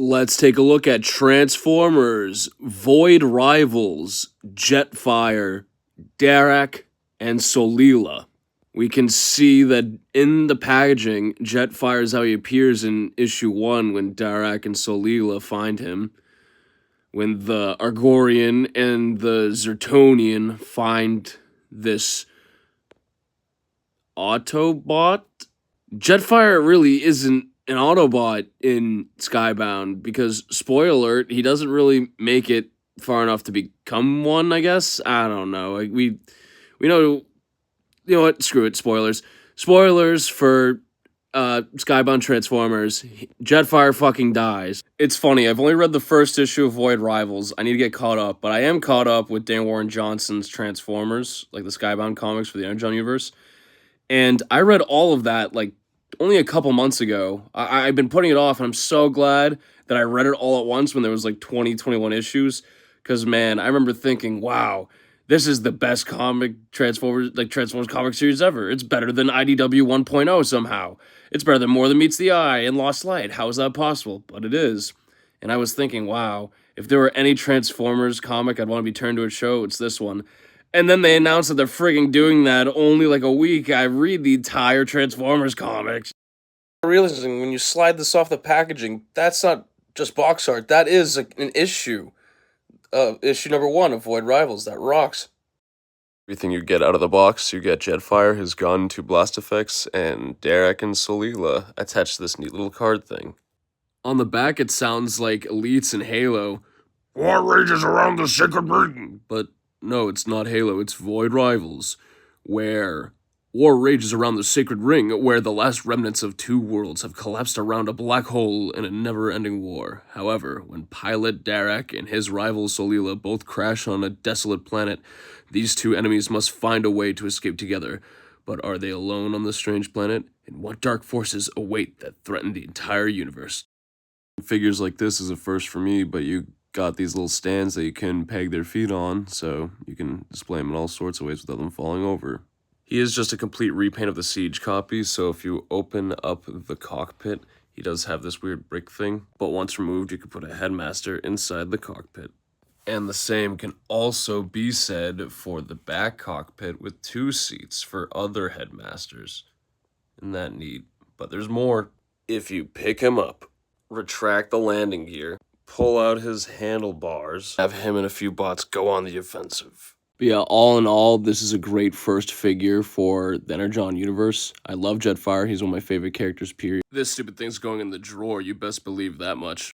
Let's take a look at Transformers, Void Rivals, Jetfire, Darak, and Solila. We can see that in the packaging, Jetfire is how he appears in issue 1 when Darak and Solila find him. When the Argorian and the Zertonian find this Autobot. Jetfire really isn't an Autobot in Skybound because, spoiler alert, he doesn't really make it far enough to become one, I guess. I don't know. We know, you know what? Screw it. Spoilers. Spoilers for Skybound Transformers. Jetfire fucking dies. It's funny. I've only read the first issue of Void Rivals. I need to get caught up, but I am caught up with Dan Warren Johnson's Transformers, like the Skybound comics for the Energon universe. And I read all of that, like, only a couple months ago. I've been putting it off, and I'm so glad that I read it all at once when there was, like, 21 issues. Because, man, I remember thinking, wow, this is the best Transformers comic series ever. It's better than IDW 1.0 somehow. It's better than More Than Meets the Eye and Lost Light. How is that possible? But it is. And I was thinking, wow, if there were any Transformers comic I'd want to be turned to a show, it's this one. And then they announced that they're frigging doing that only like a week. I read the entire Transformers comics. Realizing when you slide this off the packaging, that's not just box art. That is an issue. Issue number 1 of Void Rivals. That rocks. Everything you get out of the box, you get Jetfire, his gun, 2 blast effects, and Darak and Solila attached to this neat little card thing. On the back, it sounds like Elites and Halo. War rages around the sacred ring. But no, it's not Halo, it's Void Rivals, where war rages around the sacred ring, where the last remnants of 2 worlds have collapsed around a black hole in a never-ending war. However, when pilot Darak and his rival Solila both crash on a desolate planet, these 2 enemies must find a way to escape together. But are they alone on this strange planet? And what dark forces await that threaten the entire universe? Figures like this is a first for me, but you got these little stands that you can peg their feet on, so you can display them in all sorts of ways without them falling over. He is just a complete repaint of the Siege copy, so if you open up the cockpit, he does have this weird brick thing, but once removed, you can put a headmaster inside the cockpit. And the same can also be said for the back cockpit with 2 seats for other headmasters. Isn't that neat? But there's more. If you pick him up, retract the landing gear, pull out his handlebars, have him and a few bots go on the offensive. But yeah, all in all, this is a great first figure for the Energon universe. I love Jetfire. He's one of my favorite characters, period. This stupid thing's going in the drawer. You best believe that much.